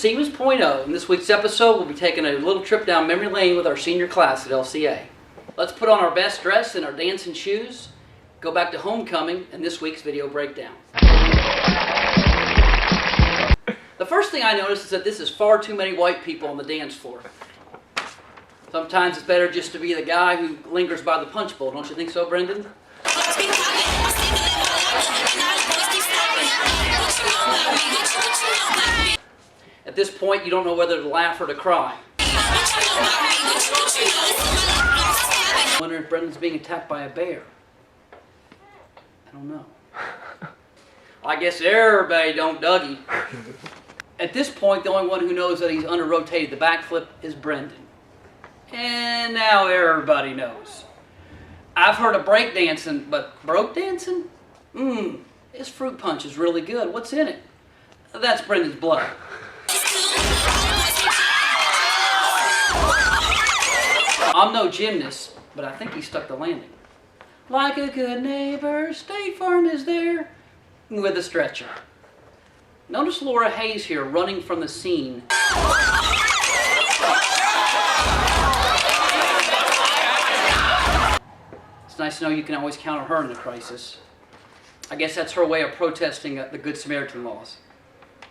Seamands.0. In this week's episode, we'll be taking a little trip down memory lane with our senior class at LCA. Let's put on our best dress and our dancing shoes, go back to homecoming, and this week's video breakdown. The first thing I noticed is that this is far too many white people on the dance floor. Sometimes it's better just to be the guy who lingers by the punch bowl. Don't you think so, Brendan? At this point, you don't know whether to laugh or to cry. I wonder if Brendan's being attacked by a bear. I don't know. I guess everybody don't Dougie. At this point, the only one who knows that he's under-rotated the backflip is Brendan. And now everybody knows. I've heard of breakdancing, but broke dancing? This fruit punch is really good. What's in it? That's Brendan's blood. I'm no gymnast, but I think he stuck the landing. Like a good neighbor, State Farm is there with a stretcher. Notice Laura Hayes here running from the scene. It's nice to know you can always count on her in a crisis. I guess that's her way of protesting the Good Samaritan laws.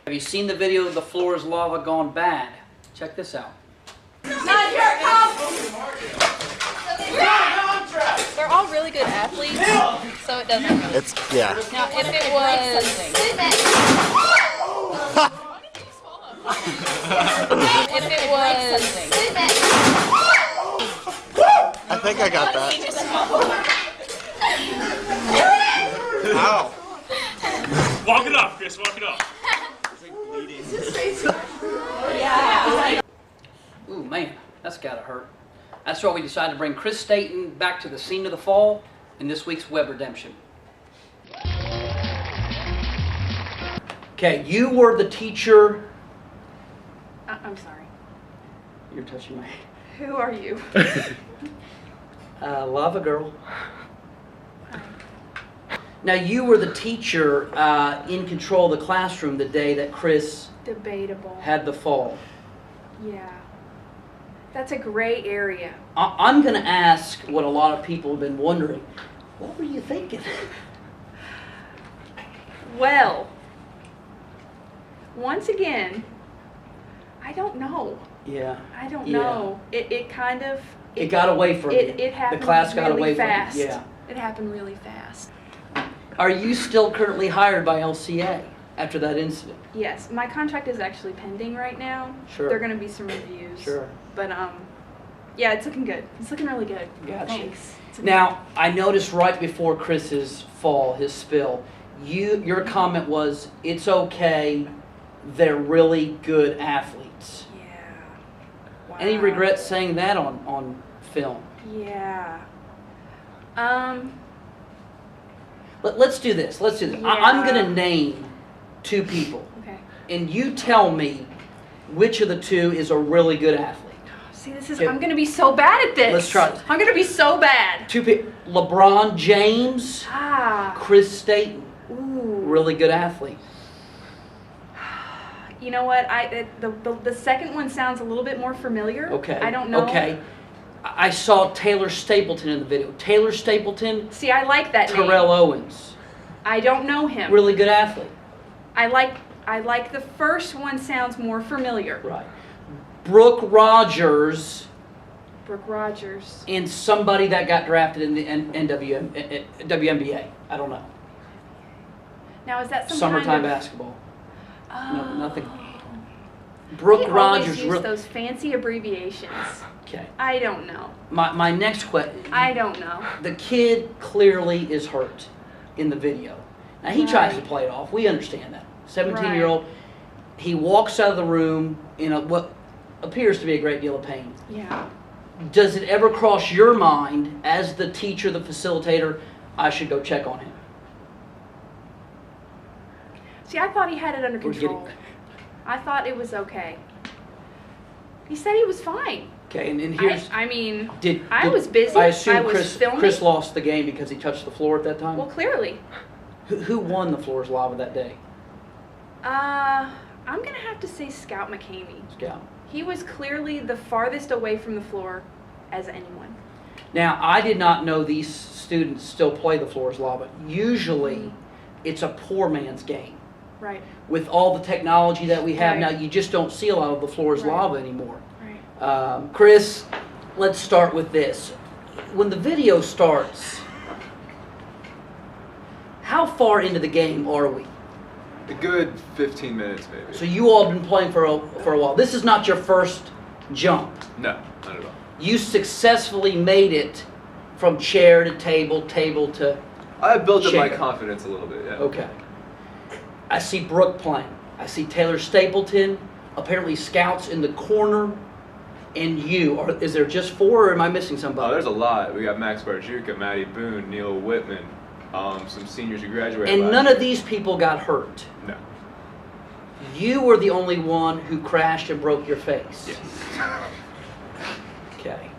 Have you seen the video of the floor is lava gone bad? Check this out. They're all really good athletes, so it doesn't really. It's, yeah. Now, if it was... if it was... I think I got that. Ow. Walk it up, Chris, walk it up. It's like bleeding. Yeah. Ooh, man, that's gotta hurt. That's why we decided to bring Chris Staten back to the scene of the fall in this week's Web Redemption. Okay, you were the teacher. I'm sorry. You're touching my... Who are you? Lava girl. Now, you were the teacher in control of the classroom the day that Chris Debatable. had the fall. Yeah. That's a gray area. I'm going to ask what a lot of people have been wondering. What were you thinking? Well, once again, I don't know. Yeah. I don't know. It kind of... It got away from you. It happened the class got really away fast. from you. Yeah. It happened really fast. Are you still currently hired by LCA after that incident? Yes, my contract is actually pending right now. Sure. There are going to be some reviews. Sure. But yeah, it's looking good. It's looking really good. Gotcha. Thanks. Now, I noticed right before Chris's fall, his spill, your comment was, it's okay, they're really good athletes. Yeah. Wow. Any regrets saying that on film? Yeah. Let's do this. Let's do this. Yeah. I'm going to name two people. Okay. And you tell me which of the two is a really good athlete. See, this is... Okay. I'm going to be so bad at this. Let's try this. I'm going to be so bad. Two people. LeBron James, Chris Staten. Ooh. Really good athlete. You know what? The second one sounds a little bit more familiar. Okay. I don't know. Okay. I saw Taylor Stapleton in the video. Taylor Stapleton, See, I like that name. Terrell Owens. I don't know him. Really good athlete. I like the first one sounds more familiar. Right. Brooke Rogers. Brooke Rogers. And somebody that got drafted in the WNBA. I don't know. Now, is that some Summertime kind of... basketball. Oh. No, nothing. Brooke He Rogers. always use those fancy abbreviations. Okay. I don't know. My next question. I don't know. The kid clearly is hurt in the video. Now, he tries to play it off. We understand that. 17-year-old. He walks out of the room in what appears to be a great deal of pain. Yeah. Does it ever cross your mind, as the teacher, the facilitator, I should go check on him? See, I thought he had it under control. I thought it was okay. He said he was fine. Okay, and here's... I mean, Did I was busy. I assume was filming. Chris lost the game because he touched the floor at that time? Well, clearly. Who won the floor's lava that day? I'm going to have to say Scout McCamey. Scout. He was clearly the farthest away from the floor as anyone. Now, I did not know these students still play the floor is lava. Usually, it's a poor man's game. Right. With all the technology that we have Right. now, you just don't see a lot of the floor is Right. lava anymore. Right. Chris, let's start with this. When the video starts, how far into the game are we? A good 15 minutes, maybe. So you all have been playing for a while. This is not your first jump. No, not at all. You successfully made it from chair to table, table to I built up my chair. confidence a little bit, yeah. Okay. I see Brooke playing. I see Taylor Stapleton. Apparently Scouts in the corner. And you. Is there just 4 or am I missing Oh, somebody? there's a lot. We got Max Barjuka, Maddie Boone, Neil Whitman, some seniors who graduated And last none year. of these people got hurt. No. You were the only one who crashed and broke your face. Yes. Okay.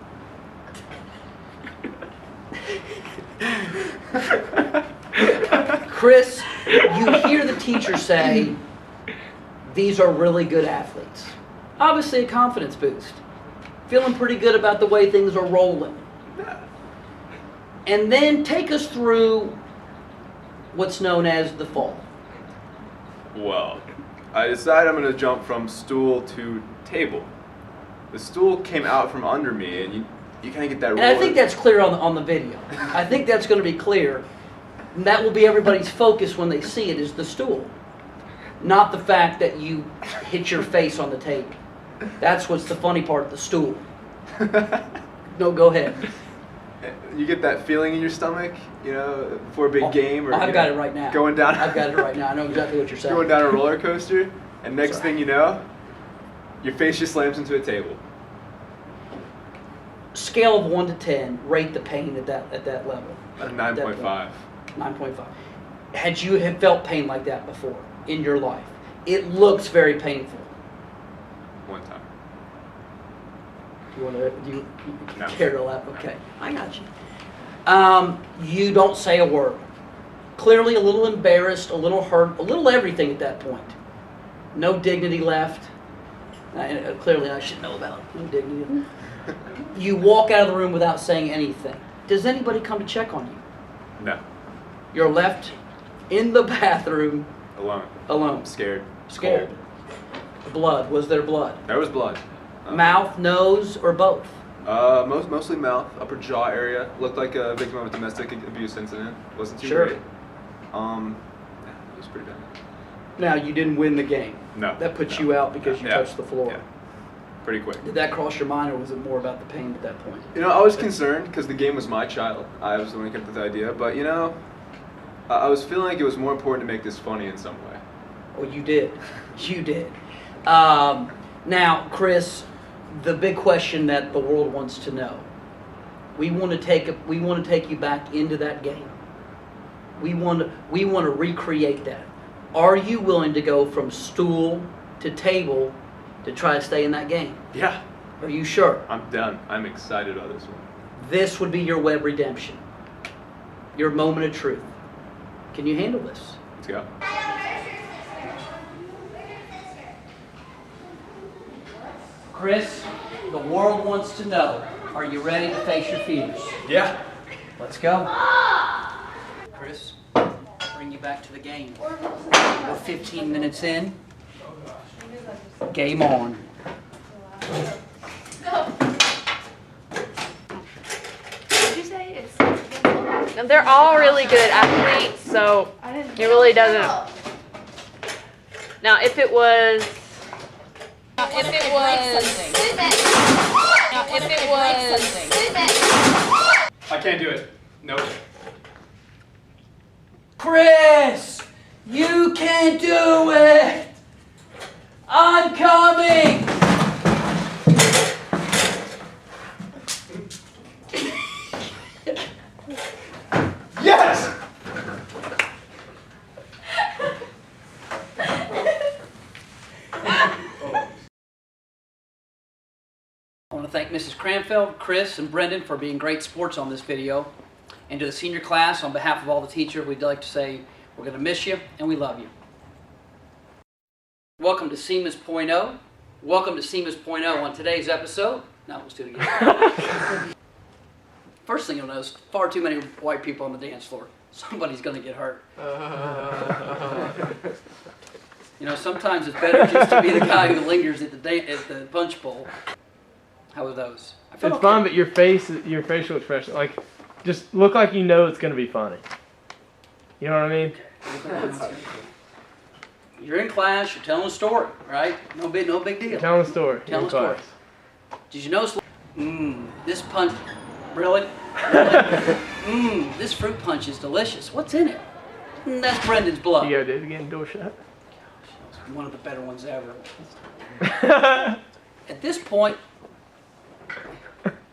Chris, you hear the teacher say, these are really good athletes. Obviously a confidence boost. Feeling pretty good about the way things are rolling. And then take us through what's known as the fall. Well, I decided I'm going to jump from stool to table. The stool came out from under me, and you kind of get that And I think that's clear on the video. I think that's going to be clear. And that will be everybody's focus when they see it, is the stool. Not the fact that you hit your face on the table. That's what's the funny part, the stool. No, go ahead. You get that feeling in your stomach, you know, before a big game. Or, I've you got know, it right now. Going down. I've got it right now. I know exactly what you're saying. Going down a roller coaster, and next Sorry. thing you know, your face just slams into a table. Scale of 1 to 10, rate the pain at that level. A 9.5. 9.5. Had you have felt pain like that before in your life? It looks very painful. One time. Do you No. care to laugh? Okay, I got you. You don't say a word. Clearly a little embarrassed, a little hurt, a little everything at that point. No dignity left. Clearly I should know about it. No dignity. You walk out of the room without saying anything. Does anybody come to check on you? No. You're left in the bathroom Alone. alone. Scared. Scared. Blood. Was there blood? There was blood. Mouth, nose, or both? Mostly mouth, upper jaw area. Looked like a victim of a domestic abuse incident. Wasn't too Sure. great. Yeah, it was pretty bad. Now, you didn't win the game. No. That puts no, you out because you yeah, touched the floor. Yeah. Pretty quick. Did that cross your mind, or was it more about the pain at that point? You know, I was concerned because the game was my child. I was the one who came up with the idea. But, you know, I was feeling like it was more important to make this funny in some way. Oh, you did. You did. Now, Chris, the big question that the world wants to know. We want to take you back into that game. We want to recreate that. Are you willing to go from stool to table to try to stay in that game? Yeah. Are you sure? I'm done. I'm excited about this one. This would be your web redemption. Your moment of truth. Can you handle this? Let's go. Chris, the world wants to know, are you ready to face your fears? Yeah. Let's go. Chris, bring you back to the game. We're 15 minutes in. Game on. Did you say it's... And they're all really good athletes, so it really doesn't. Now, if it was. I can't do it. Nope. Chris, you can do it. I'm coming. Yes! I want to thank Mrs. Cranfeld, Chris, and Brendan for being great sports on this video. And to the senior class, on behalf of all the teachers, we'd like to say we're going to miss you and we love you. Welcome to Seamands.0. Welcome to Seamands.0 on today's episode. Now let's do it again. First thing you'll notice, far too many white people on the dance floor. Somebody's going to get hurt. You know, sometimes it's better just to be the guy who lingers at the punch bowl. How are those? I feel It's fun, but your facial expression, like, just look like you know it's gonna be funny. You know what I mean? You're in class, you're telling a story, right? No big deal. Telling a story. Telling a in story. class. Did you notice? This punch, really? This fruit punch is delicious. What's in it? That's Brendan's blood. You go, did it again, door shut? One of the better ones ever. At this point,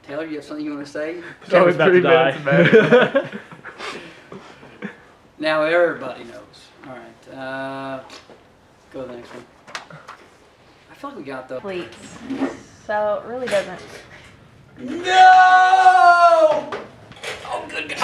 Taylor, you have something you want to say? It's always about to 3 die. minutes about it. Now everybody knows. All right, go to the next one. I feel like we got the Pleats. So it really doesn't. No! Oh, good God.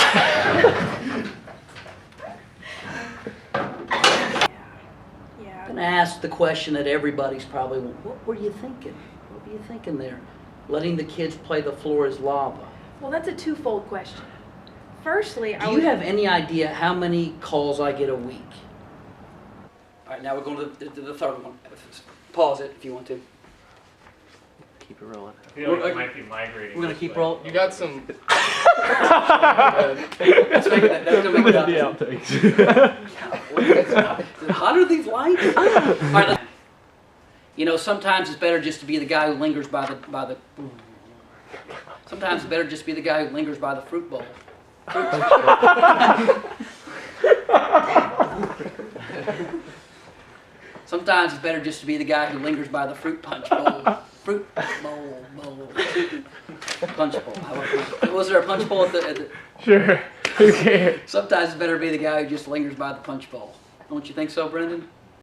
Yeah. I'm gonna ask the question that everybody's probably. What were you thinking? What were you thinking there? Letting the kids play the floor is lava. Well, that's a twofold question. Firstly, Do you have any idea how many calls I get a week? All right, now we're going to the third one. Pause it if you want to. Keep it rolling. I feel like it might be migrating. We're gonna this keep way. rolling. You got some. Let's make it. That's gonna make it up. The outtakes. Is it hotter these lights? All right, you know, sometimes it's better just to be the guy who lingers by the. Sometimes it's better just to be the guy who lingers by the fruit bowl. Sometimes it's better just to be the guy who lingers by the fruit punch bowl. Fruit bowl. Punch bowl. Was there a punch bowl at the Sure. Who cares? Sometimes it's better to be the guy who just lingers by the punch bowl. Don't you think so, Brendan?